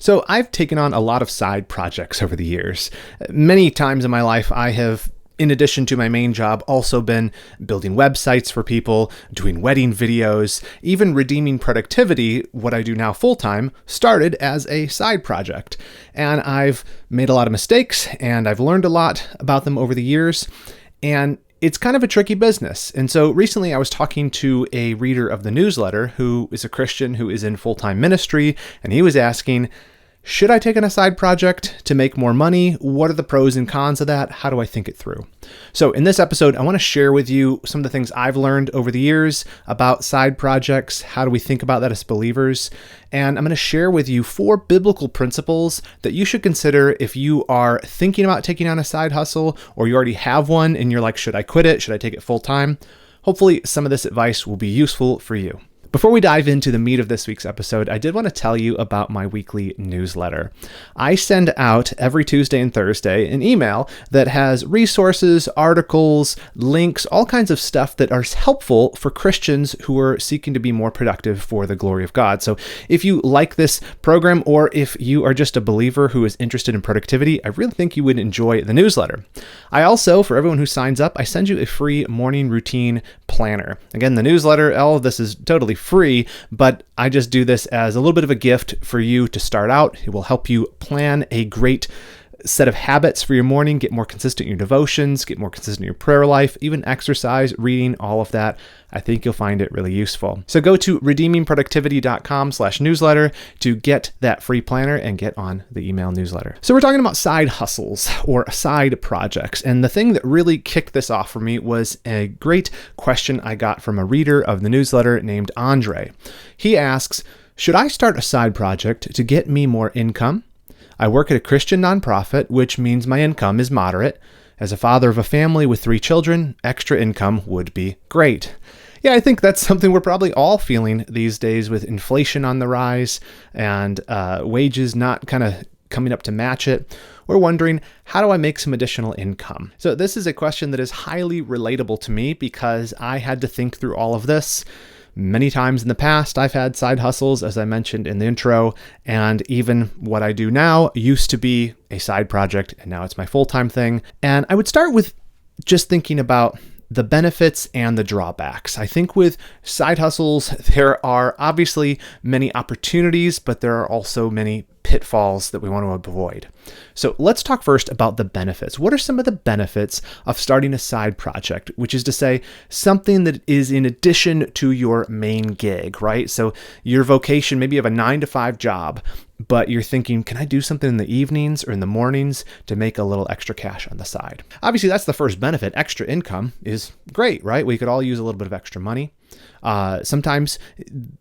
So I've taken on a lot of side projects over the years. Many times in my life, I have, in addition to my main job, also been building websites for people, doing wedding videos, even redeeming productivity, what I do now full-time, started as a side project. And I've made a lot of mistakes, and I've learned a lot about them over the years. And it's kind of a tricky business. And so recently I was talking to a reader of the newsletter who is a Christian who is in full-time ministry, and he was asking, should I take on a side project to make more money? What are the pros and cons of that? How do I think it through? So in this episode, I want to share with you some of the things I've learned over the years about side projects. How do we think about that as believers? And I'm going to share with you 4 biblical principles that you should consider if you are thinking about taking on a side hustle, or you already have one and you're like, should I quit it? Should I take it full time? Hopefully some of this advice will be useful for you. Before we dive into the meat of this week's episode, I did want to tell you about my weekly newsletter. I send out every Tuesday and Thursday an email that has resources, articles, links, all kinds of stuff that are helpful for Christians who are seeking to be more productive for the glory of God. So if you like this program, or if you are just a believer who is interested in productivity, I really think you would enjoy the newsletter. I also, for everyone who signs up, I send you a free morning routine planner. Again, the newsletter, all of this is totally free, but I just do this as a little bit of a gift for you to start out. It will help you plan a great set of habits for your morning, get more consistent in your devotions, get more consistent in your prayer life, even exercise, reading, all of that. I think you'll find it really useful. So go to redeemingproductivity.com/newsletter to get that free planner and get on the email newsletter. So we're talking about side hustles or side projects. And the thing that really kicked this off for me was a great question I got from a reader of the newsletter named Andre. He asks, should I start a side project to get me more income? I work at a Christian nonprofit, which means my income is moderate. As a father of a family with 3 children, extra income would be great. Yeah, I think that's something we're probably all feeling these days with inflation on the rise and wages not kind of coming up to match it. We're wondering, how do I make some additional income? So this is a question that is highly relatable to me because I had to think through all of this. Many times in the past, I've had side hustles, as I mentioned in the intro, and even what I do now used to be a side project, and now it's my full-time thing. And I would start with just thinking about the benefits and the drawbacks. I think with side hustles, there are obviously many opportunities, but there are also many pitfalls that we want to avoid. So let's talk first about the benefits. What are some of the benefits of starting a side project, which is to say something that is in addition to your main gig, right? So your vocation, maybe you have a 9-to-5 job, but you're thinking, can I do something in the evenings or in the mornings to make a little extra cash on the side? Obviously, that's the first benefit. Extra income is great, right? We could all use a little bit of extra money. Sometimes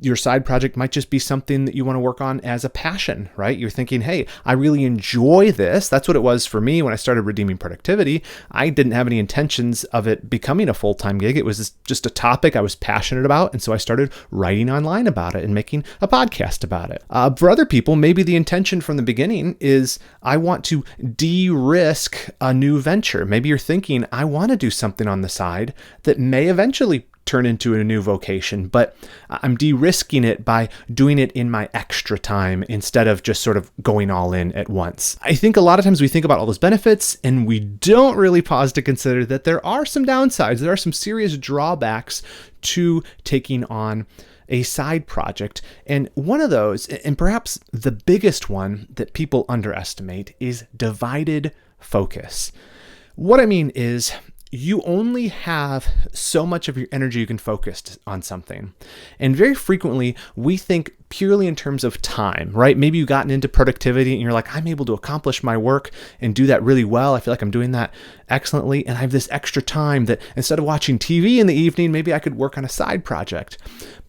your side project might just be something that you want to work on as a passion, right? You're thinking, hey, I really enjoy this. That's what it was for me when I started Redeeming Productivity. I didn't have any intentions of it becoming a full-time gig. It was just a topic I was passionate about. And so I started writing online about it and making a podcast about it. For other people, maybe the intention from the beginning is I want to de-risk a new venture. Maybe you're thinking, I want to do something on the side that may eventually turn into a new vocation, but I'm de-risking it by doing it in my extra time instead of just sort of going all in at once. I think a lot of times we think about all those benefits and we don't really pause to consider that there are some downsides. There are some serious drawbacks to taking on a side project. And one of those, and perhaps the biggest one that people underestimate, is divided focus. What I mean is, you only have so much of your energy you can focus on something. And very frequently, we think purely in terms of time, right? Maybe you've gotten into productivity and you're like, I'm able to accomplish my work and do that really well. I feel like I'm doing that excellently. And I have this extra time that instead of watching TV in the evening, maybe I could work on a side project.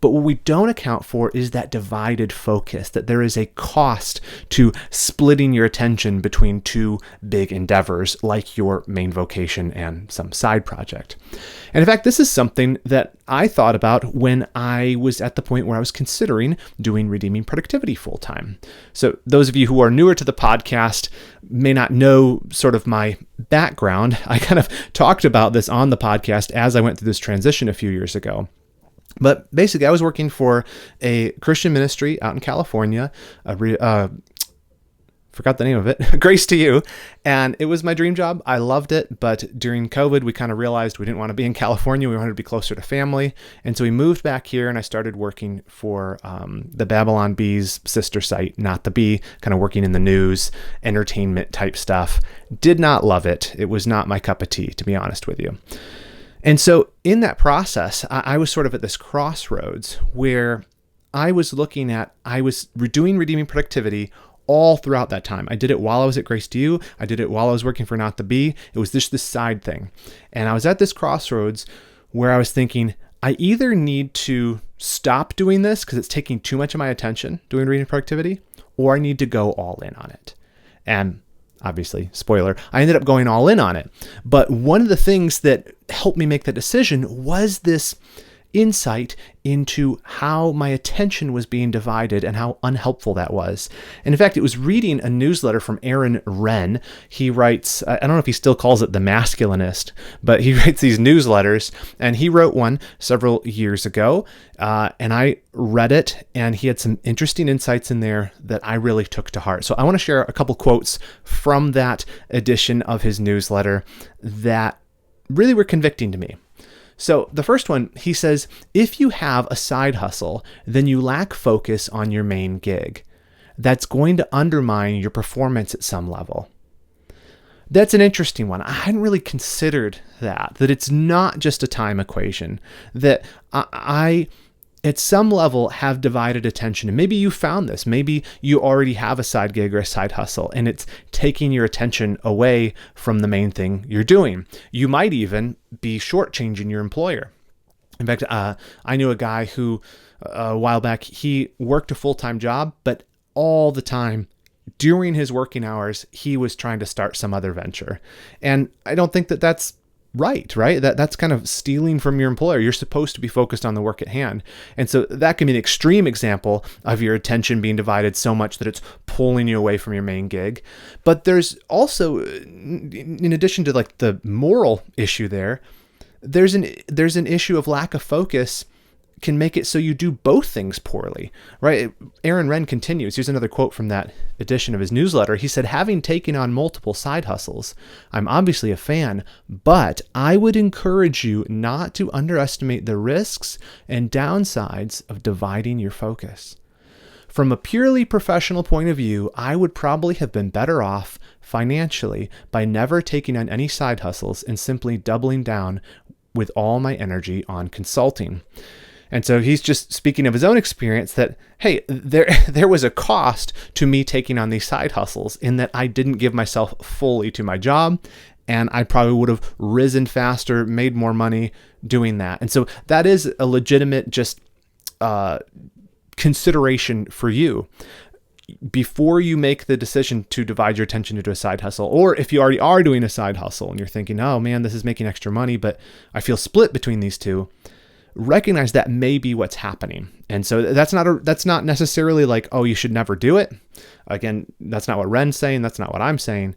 But what we don't account for is that divided focus, that there is a cost to splitting your attention between 2 big endeavors like your main vocation and some side project. And in fact, this is something that I thought about when I was at the point where I was considering doing Redeeming Productivity full time. So those of you who are newer to the podcast may not know sort of my background. I kind of talked about this on the podcast as I went through this transition a few years ago. But basically, I was working for a Christian ministry out in California, forgot the name of it, Grace to You. And it was my dream job. I loved it. But during COVID, we kind of realized we didn't want to be in California. We wanted to be closer to family. And so we moved back here and I started working for the Babylon Bee's sister site, Not the Bee, kind of working in the news, entertainment type stuff. Did not love it. It was not my cup of tea, to be honest with you. And so in that process, I was sort of at this crossroads where I was doing redeeming productivity all throughout that time. I did it while I was at Grace to You. I did it while I was working for Not the Bee. It was just this side thing. And I was at this crossroads where I was thinking, I either need to stop doing this because it's taking too much of my attention, doing reading productivity, or I need to go all in on it. And obviously, spoiler, I ended up going all in on it. But one of the things that helped me make that decision was this insight into how my attention was being divided and how unhelpful that was. And in fact, it was reading a newsletter from Aaron Wren. He writes, I don't know if he still calls it The Masculinist, but he writes these newsletters, and he wrote one several years ago, and I read it, and he had some interesting insights in there that I really took to heart. So I want to share a couple quotes from that edition of his newsletter that really were convicting to me. So the first one, he says, if you have a side hustle, then you lack focus on your main gig. That's going to undermine your performance at some level. That's an interesting one. I hadn't really considered that it's not just a time equation, that I at some level have divided attention. And maybe you found this. Maybe you already have a side gig or a side hustle, and it's taking your attention away from the main thing you're doing. You might even be shortchanging your employer. In fact, I knew a guy who a while back, he worked a full-time job, but all the time during his working hours, he was trying to start some other venture. And I don't think that that's right? That's kind of stealing from your employer. You're supposed to be focused on the work at hand. And so that can be an extreme example of your attention being divided so much that it's pulling you away from your main gig. But there's also, in addition to like the moral issue there's an issue of lack of focus can make it so you do both things poorly, right? Aaron Wren continues. Here's another quote from that edition of his newsletter. He said, having taken on multiple side hustles, I'm obviously a fan, but I would encourage you not to underestimate the risks and downsides of dividing your focus. From a purely professional point of view, I would probably have been better off financially by never taking on any side hustles and simply doubling down with all my energy on consulting. And so he's just speaking of his own experience that, hey, there was a cost to me taking on these side hustles in that I didn't give myself fully to my job, and I probably would have risen faster, made more money doing that. And so that is a legitimate just consideration for you before you make the decision to divide your attention into a side hustle. Or if you already are doing a side hustle and you're thinking, oh man, this is making extra money, but I feel split between these two. Recognize that may be what's happening. And so that's not necessarily like, oh, you should never do it. Again, that's not what Wren's saying. That's not what I'm saying,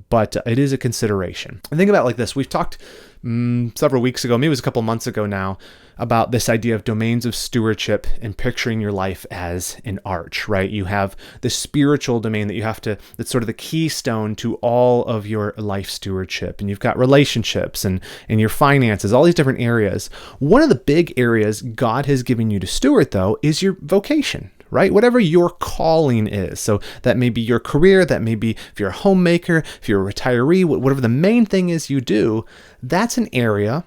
but it is a consideration. And think about it like this. We've talked several weeks ago, maybe it was a couple months ago now, about this idea of domains of stewardship and picturing your life as an arch, right? You have the spiritual domain that's sort of the keystone to all of your life stewardship. And you've got relationships and your finances, all these different areas. One of the big areas God has given you to steward, though, is your vocation, right? Whatever your calling is. So that may be your career, that may be if you're a homemaker, if you're a retiree, whatever the main thing is you do, that's an area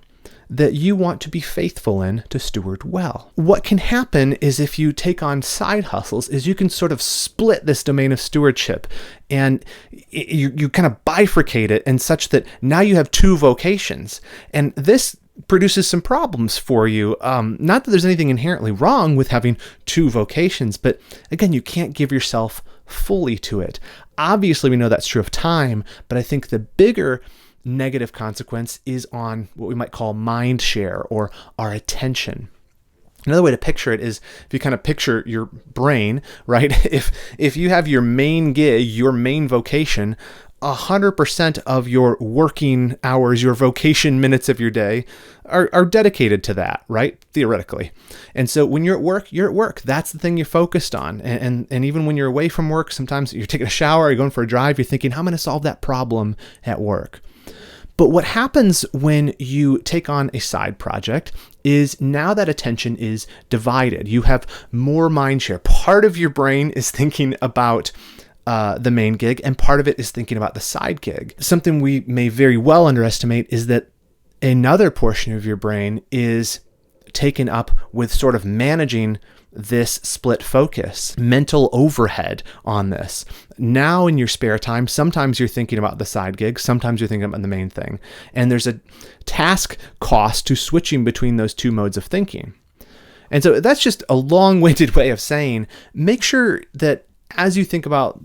that you want to be faithful in to steward well. What can happen is if you take on side hustles is you can sort of split this domain of stewardship and you kind of bifurcate it in such that now you have two vocations. And this produces some problems for you. Not that there's anything inherently wrong with having two vocations, but again, you can't give yourself fully to it. Obviously, we know that's true of time, but I think the bigger negative consequence is on what we might call mind share or our attention. Another way to picture it is if you kind of picture your brain, right? If you have your main gig, your main vocation, 100% of your working hours, your vocation minutes of your day are dedicated to that, right? Theoretically. And so when you're at work, you're at work. That's the thing you're focused on. And even when you're away from work, sometimes you're taking a shower, you're going for a drive, you're thinking, how am I going to solve that problem at work? But what happens when you take on a side project is now that attention is divided. You have more mind share. Part of your brain is thinking about the main gig, and part of it is thinking about the side gig. Something we may very well underestimate is that another portion of your brain is taken up with sort of managing this split focus, mental overhead on this. Now in your spare time, sometimes you're thinking about the side gig, sometimes you're thinking about the main thing. And there's a task cost to switching between those two modes of thinking. And so that's just a long-winded way of saying, make sure that as you think about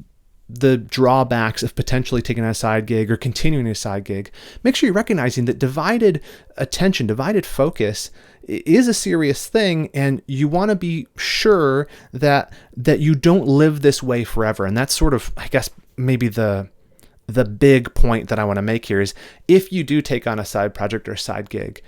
the drawbacks of potentially taking a side gig or continuing a side gig, make sure you're recognizing that divided attention, divided focus is a serious thing, and you want to be sure that you don't live this way forever. And that's sort of, I guess, maybe the big point that I want to make here is if you do take on a side project or a side gig,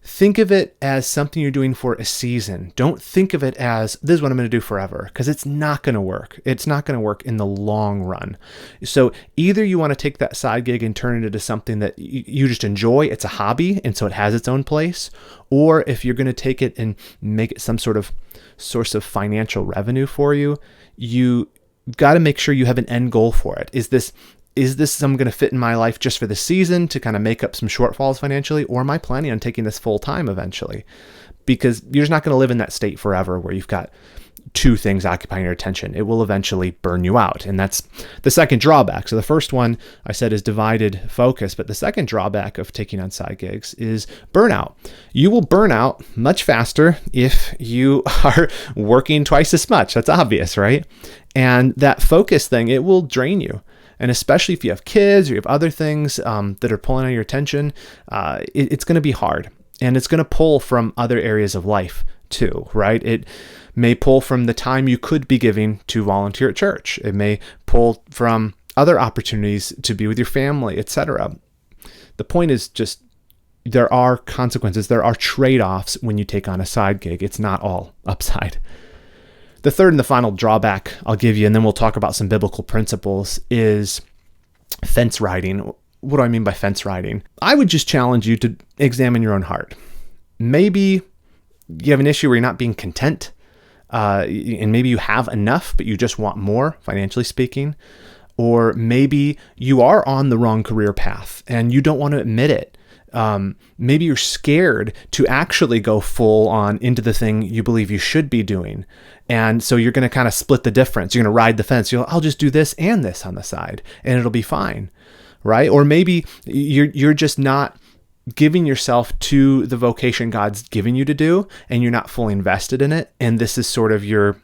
think of it as something you're doing for a season. Don't think of it as, this is what I'm going to do forever, because it's not going to work. It's not going to work in the long run. So either you want to take that side gig and turn it into something that you just enjoy, it's a hobby, and so it has its own place, or if you're going to take it and make it some sort of source of financial revenue for you, you got to make sure you have an end goal for it. Is this something going to fit in my life just for the season to kind of make up some shortfalls financially? Or am I planning on taking this full time eventually? Because you're just not going to live in that state forever where you've got two things occupying your attention. It will eventually burn you out. And that's the second drawback. So the first one I said is divided focus, but the second drawback of taking on side gigs is burnout. You will burn out much faster if you are working twice as much. That's obvious, right? And that focus thing, it will drain you. And especially if you have kids or you have other things that are pulling on your attention, it's going to be hard. And it's going to pull from other areas of life too, right? It may pull from the time you could be giving to volunteer at church. It may pull from other opportunities to be with your family, etc. The point is just there are consequences. There are trade-offs when you take on a side gig. It's not all upside. The third and the final drawback I'll give you, and then we'll talk about some biblical principles, is fence riding. What do I mean by fence riding? I would just challenge you to examine your own heart. Maybe you have an issue where you're not being content, and maybe you have enough, but you just want more, financially speaking. Or maybe you are on the wrong career path and you don't want to admit it. Maybe you're scared to actually go full on into the thing you believe you should be doing. And so you're going to kind of split the difference. You're going to ride the fence. I'll just do this and this on the side and it'll be fine. Right? Or maybe you're just not giving yourself to the vocation God's given you to do, and you're not fully invested in it. And this is sort of your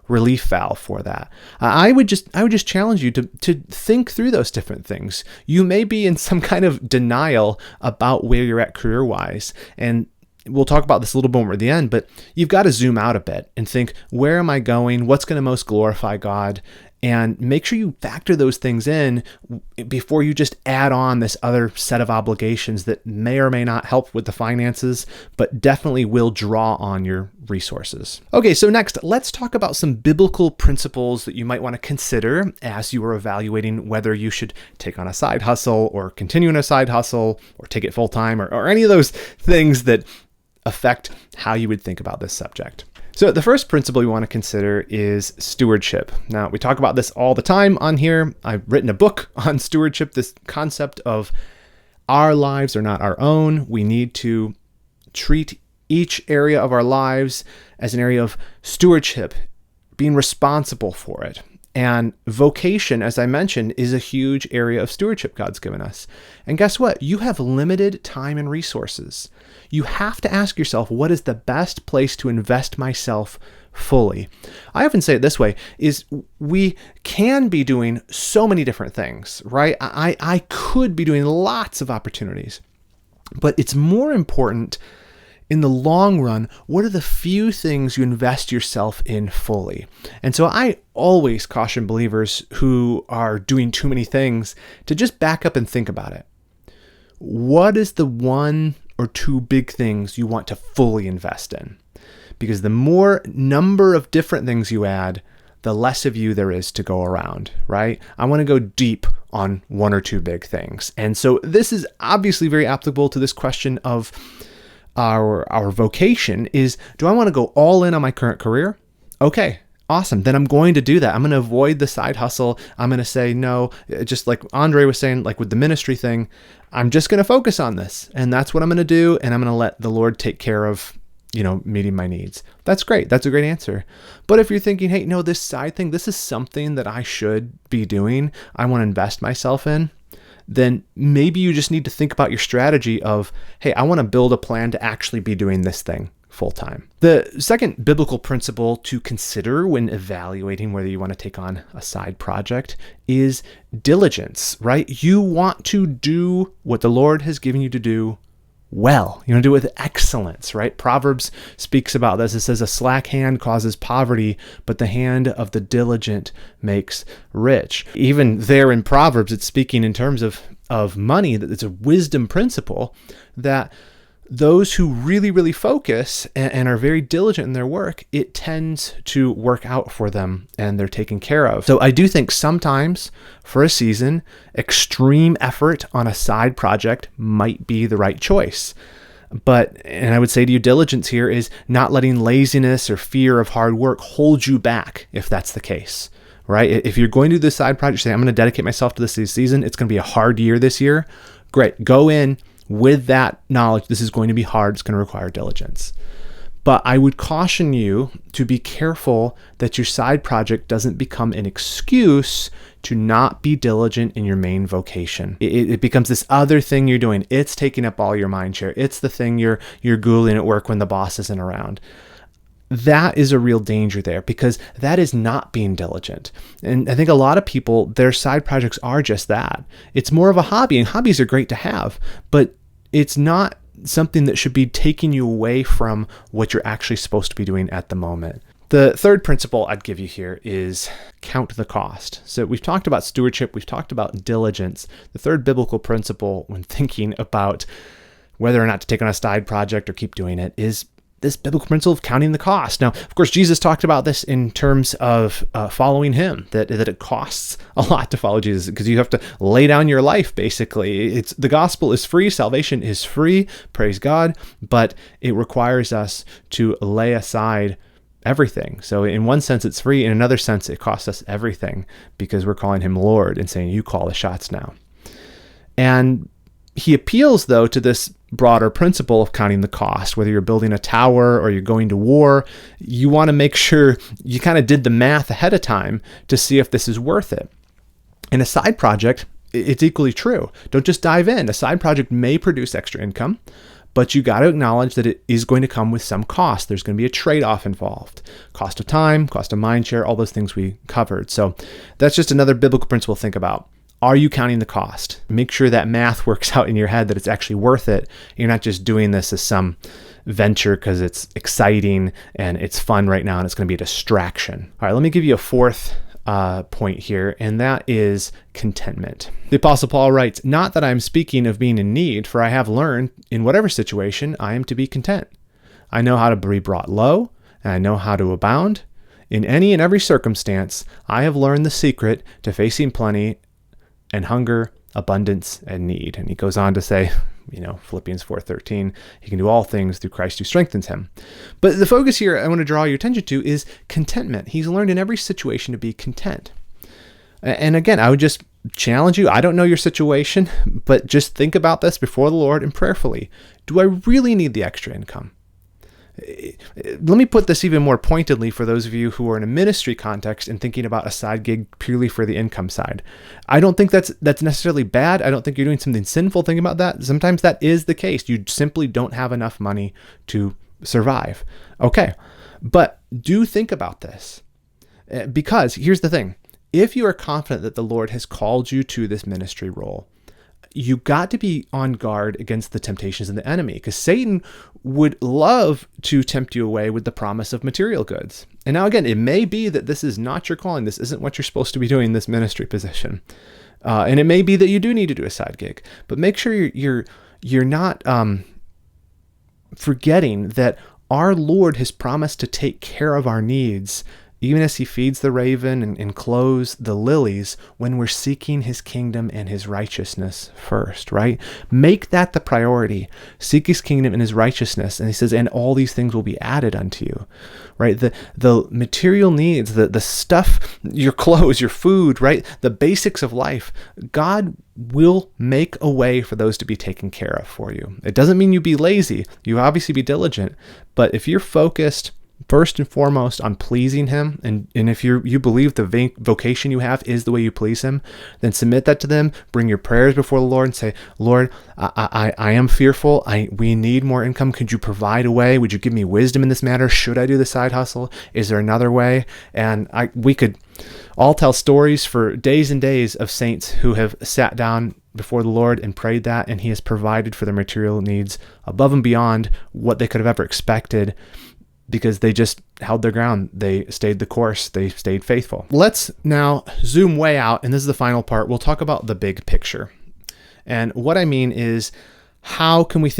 relief valve for that. I would just challenge you to think through those different things. You may be in some kind of denial about where you're at career-wise, and we'll talk about this a little bit more at the end, but you've got to zoom out a bit and think, where am I going? What's going to most glorify God? And make sure you factor those things in before you just add on this other set of obligations that may or may not help with the finances, but definitely will draw on your resources. Okay, so next, let's talk about some biblical principles that you might want to consider as you are evaluating whether you should take on a side hustle or continue in a side hustle or take it full time or any of those things that affect how you would think about this subject. So the first principle you want to consider is stewardship. Now, we talk about this all the time on here. I've written a book on stewardship, this concept of our lives are not our own. We need to treat each area of our lives as an area of stewardship, being responsible for it. And vocation, as I mentioned, is a huge area of stewardship God's given us. And guess what? You have limited time and resources. You have to ask yourself, what is the best place to invest myself fully? I often say it this way, is we can be doing so many different things, right? I could be doing lots of opportunities, but it's more important in the long run, what are the few things you invest yourself in fully? And so I always caution believers who are doing too many things to just back up and think about it. What is the one or two big things you want to fully invest in? Because the more number of different things you add, the less of you there is to go around, right? I want to go deep on one or two big things. And so this is obviously very applicable to this question of our vocation is, do I want to go all in on my current career? Okay, awesome. Then I'm going to do that. I'm going to avoid the side hustle. I'm going to say no, just like Andre was saying, like with the ministry thing, I'm just going to focus on this. And that's what I'm going to do. And I'm going to let the Lord take care of meeting my needs. That's great. That's a great answer. But if you're thinking, hey, no, this side thing, this is something that I should be doing, I want to invest myself in, then maybe you just need to think about your strategy of, hey, I want to build a plan to actually be doing this thing full time. The second biblical principle to consider when evaluating whether you want to take on a side project is diligence, right? You want to do what the Lord has given you to do well. You want to do it with excellence, right? Proverbs speaks about this. It says, a slack hand causes poverty, but the hand of the diligent makes rich. Even there in Proverbs, it's speaking in terms of money, that it's a wisdom principle that those who really, really focus and are very diligent in their work, it tends to work out for them and they're taken care of. So I do think sometimes for a season, extreme effort on a side project might be the right choice. And I would say to you, diligence here is not letting laziness or fear of hard work hold you back if that's the case, right? If you're going to do this side project, say, I'm going to dedicate myself to this season, it's going to be a hard year this year. Great. Go in with that knowledge, this is going to be hard, it's going to require diligence. But I would caution you to be careful that your side project doesn't become an excuse to not be diligent in your main vocation. It becomes this other thing you're doing. It's taking up all your mind share. It's the thing you're Googling at work when the boss isn't around. That is a real danger there, because that is not being diligent. And I think a lot of people, their side projects are just that. It's more of a hobby, and hobbies are great to have, but it's not something that should be taking you away from what you're actually supposed to be doing at the moment. The third principle I'd give you here is count the cost. So we've talked about stewardship, we've talked about diligence. The third biblical principle when thinking about whether or not to take on a side project or keep doing it is this biblical principle of counting the cost. Now, of course, Jesus talked about this in terms of following him, that it costs a lot to follow Jesus because you have to lay down your life, basically. The gospel is free, salvation is free, praise God, but it requires us to lay aside everything. So in one sense, it's free. In another sense, it costs us everything because we're calling him Lord and saying, you call the shots now. And he appeals, though, to this broader principle of counting the cost. Whether you're building a tower or you're going to war, you want to make sure you kind of did the math ahead of time to see if this is worth it. In a side project, it's equally true. Don't just dive in. A side project may produce extra income, but you got to acknowledge that it is going to come with some cost. There's going to be a trade-off involved. Cost of time, cost of mind share, all those things we covered. So that's just another biblical principle to think about. Are you counting the cost? Make sure that math works out in your head, that it's actually worth it. You're not just doing this as some venture because it's exciting and it's fun right now and it's going to be a distraction. All right, let me give you a fourth point here, and that is contentment. The Apostle Paul writes, "Not that I'm speaking of being in need, for I have learned in whatever situation I am to be content. I know how to be brought low, and I know how to abound. In any and every circumstance, I have learned the secret to facing plenty and hunger, abundance, and need." And he goes on to say, Philippians 4:13, he can do all things through Christ who strengthens him. But the focus here I want to draw your attention to is contentment. He's learned in every situation to be content. And again, I would just challenge you. I don't know your situation, but just think about this before the Lord and prayerfully. Do I really need the extra income? Let me put this even more pointedly for those of you who are in a ministry context and thinking about a side gig purely for the income side. I don't think that's necessarily bad. I don't think you're doing something sinful thinking about that. Sometimes that is the case. You simply don't have enough money to survive. Okay, but do think about this, because here's the thing. If you are confident that the Lord has called you to this ministry role, you got to be on guard against the temptations of the enemy, because Satan would love to tempt you away with the promise of material goods. And now again, it may be that this is not your calling. This isn't what you're supposed to be doing in this ministry position. And it may be that you do need to do a side gig, but make sure you're not forgetting that our Lord has promised to take care of our needs, even as he feeds the raven and clothes the lilies, when we're seeking his kingdom and his righteousness first, right? Make that the priority. Seek his kingdom and his righteousness. And he says, and all these things will be added unto you, right? The material needs, the stuff, your clothes, your food, right? The basics of life, God will make a way for those to be taken care of for you. It doesn't mean you be lazy. You obviously be diligent, but if you're focused first and foremost on pleasing him, and if you believe the vocation you have is the way you please him, then submit that to them. Bring your prayers before the Lord and say, Lord, I am fearful. We need more income. Could you provide a way? Would you give me wisdom in this matter? Should I do the side hustle? Is there another way? And we could all tell stories for days and days of saints who have sat down before the Lord and prayed that, and he has provided for their material needs above and beyond what they could have ever expected, because they just held their ground. They stayed the course. They stayed faithful. Let's now zoom way out, and this is the final part. We'll talk about the big picture. And what I mean is, how can we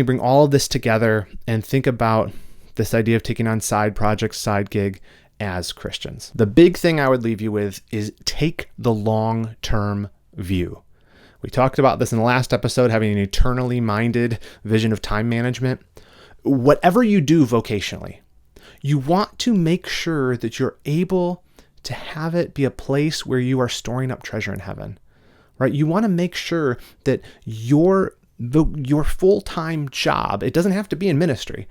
bring all of this together and think about this idea of taking on side projects, side gig as Christians? The big thing I would leave you with is take the long-term view. We talked about this in the last episode, having an eternally minded vision of time management. Whatever you do vocationally, you want to make sure that you're able to have it be a place where you are storing up treasure in heaven, right? You want to make sure that your full-time job, it doesn't have to be in ministry,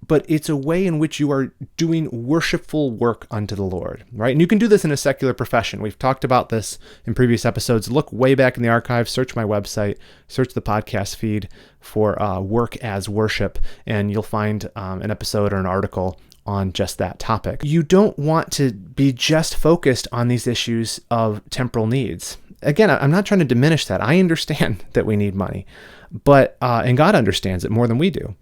but it's a way in which you are doing worshipful work unto the Lord, right? And you can do this in a secular profession. We've talked about this in previous episodes. Look way back in the archives, search my website, search the podcast feed for work as worship, and you'll find an episode or an article on just that topic. You don't want to be just focused on these issues of temporal needs. Again, I'm not trying to diminish that. I understand that we need money, but and God understands it more than we do.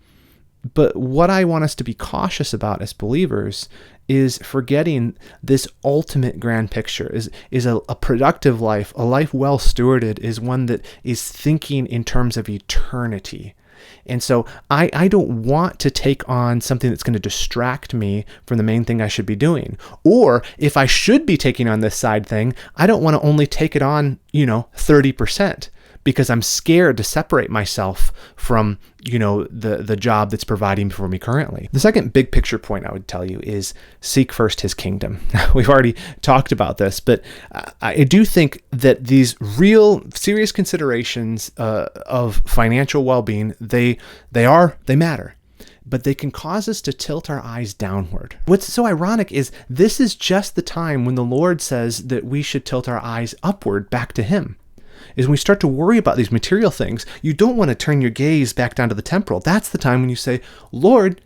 But what I want us to be cautious about as believers is forgetting this ultimate grand picture, is a productive life, a life well stewarded, is one that is thinking in terms of eternity. And so I don't want to take on something that's going to distract me from the main thing I should be doing. Or if I should be taking on this side thing, I don't want to only take it on, 30%. Because I'm scared to separate myself from, the job that's providing for me currently. The second big picture point I would tell you is seek first his kingdom. We've already talked about this, but I do think that these real serious considerations of financial well-being, they matter. But they can cause us to tilt our eyes downward. What's so ironic is this is just the time when the Lord says that we should tilt our eyes upward back to him. Is when we start to worry about these material things, you don't want to turn your gaze back down to the temporal. That's the time when you say, Lord,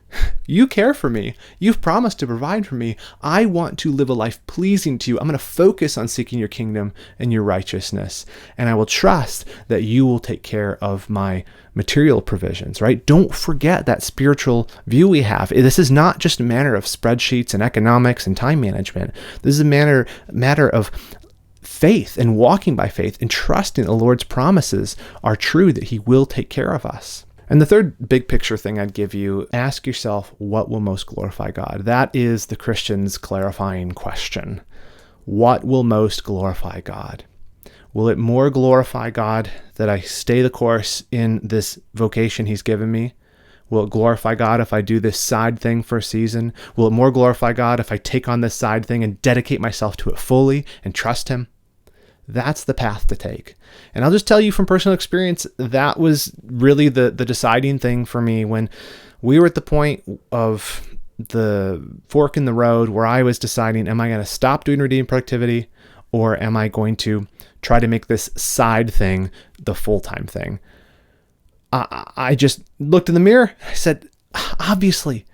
you care for me. You've promised to provide for me. I want to live a life pleasing to you. I'm going to focus on seeking your kingdom and your righteousness. And I will trust that you will take care of my material provisions, right? Don't forget that spiritual view we have. This is not just a matter of spreadsheets and economics and time management. This is a matter of faith and walking by faith and trusting the Lord's promises are true, that he will take care of us. And the third big picture thing I'd give you, ask yourself, what will most glorify God? That is the Christian's clarifying question. What will most glorify God? Will it more glorify God that I stay the course in this vocation he's given me? Will it glorify God if I do this side thing for a season? Will it more glorify God if I take on this side thing and dedicate myself to it fully and trust him? That's the path to take. And I'll just tell you from personal experience, that was really the deciding thing for me when we were at the point of the fork in the road where I was deciding, am I going to stop doing redeemed productivity, or am I going to try to make this side thing the full-time thing? I just looked in the mirror. I said, obviously,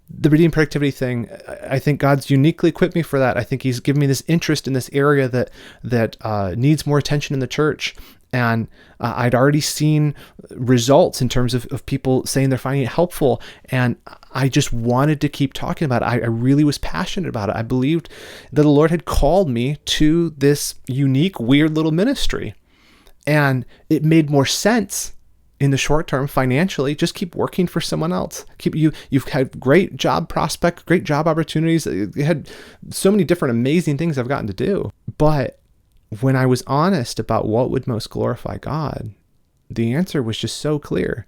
the redeemed productivity thing, I think God's uniquely equipped me for that. I think he's given me this interest in this area that needs more attention in the church. And I'd already seen results in terms of people saying they're finding it helpful. And I just wanted to keep talking about it. I really was passionate about it. I believed that the Lord had called me to this unique, weird little ministry. And it made more sense in the short term financially. Just keep working for someone else. You've had great job prospects, great job opportunities. You had so many different amazing things I've gotten to do. But when I was honest about what would most glorify God, the answer was just so clear.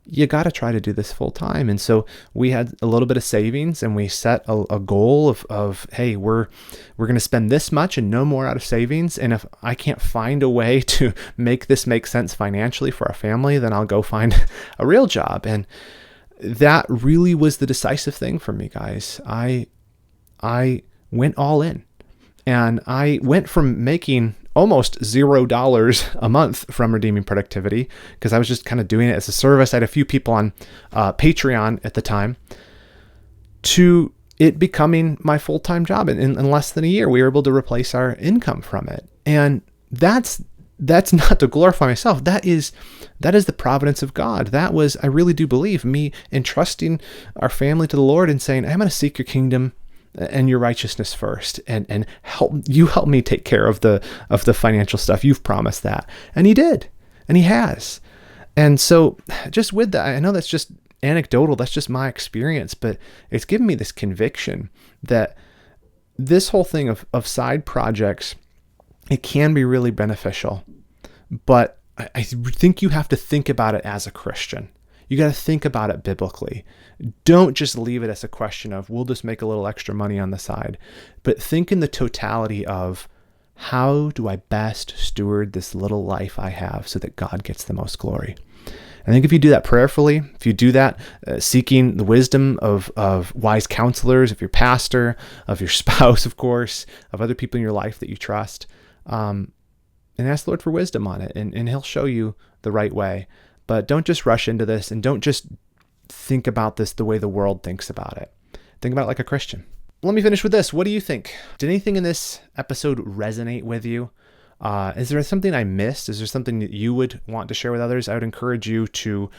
You got to try to do this full time. And so we had a little bit of savings, and we set a goal of, hey, we're going to spend this much and no more out of savings. And if I can't find a way to make this make sense financially for our family, then I'll go find a real job. And that really was the decisive thing for me, guys. I went all in. And I went from making almost $0 a month from Redeeming Productivity, because I was just kind of doing it as a service. I had a few people on Patreon at the time, to it becoming my full-time job. In less than a year, we were able to replace our income from it. And that's not to glorify myself. That is the providence of God. That was, I really do believe, me entrusting our family to the Lord and saying, I'm going to seek your kingdom and your righteousness first, and help me take care of the financial stuff. You've promised that. And he did, and he has. And so just with that, I know that's just anecdotal, that's just my experience, but it's given me this conviction that this whole thing of side projects, it can be really beneficial. But I think you have to think about it as a Christian. You got to think about it biblically. Don't just leave it as a question of, we'll just make a little extra money on the side, but think in the totality of, how do I best steward this little life I have so that God gets the most glory? I think if you do that prayerfully, if you do that seeking the wisdom of wise counselors, of your pastor, of your spouse, of course, of other people in your life that you trust, and ask the Lord for wisdom on it, and he'll show you the right way. But don't just rush into this, and don't just think about this the way the world thinks about it. Think about it like a Christian. Let me finish with this. What do you think? Did anything in this episode resonate with you? Is there something I missed? Is there something that you would want to share with others? I would encourage you to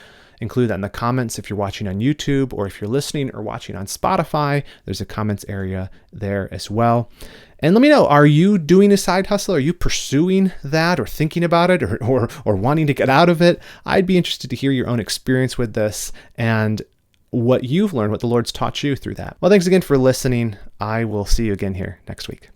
include that in the comments if you're watching on YouTube, or if you're listening or watching on Spotify, there's a comments area there as well. And let me know, are you doing a side hustle? Are you pursuing that, or thinking about it, or wanting to get out of it? I'd be interested to hear your own experience with this and what you've learned, what the Lord's taught you through that. Well, thanks again for listening. I will see you again here next week.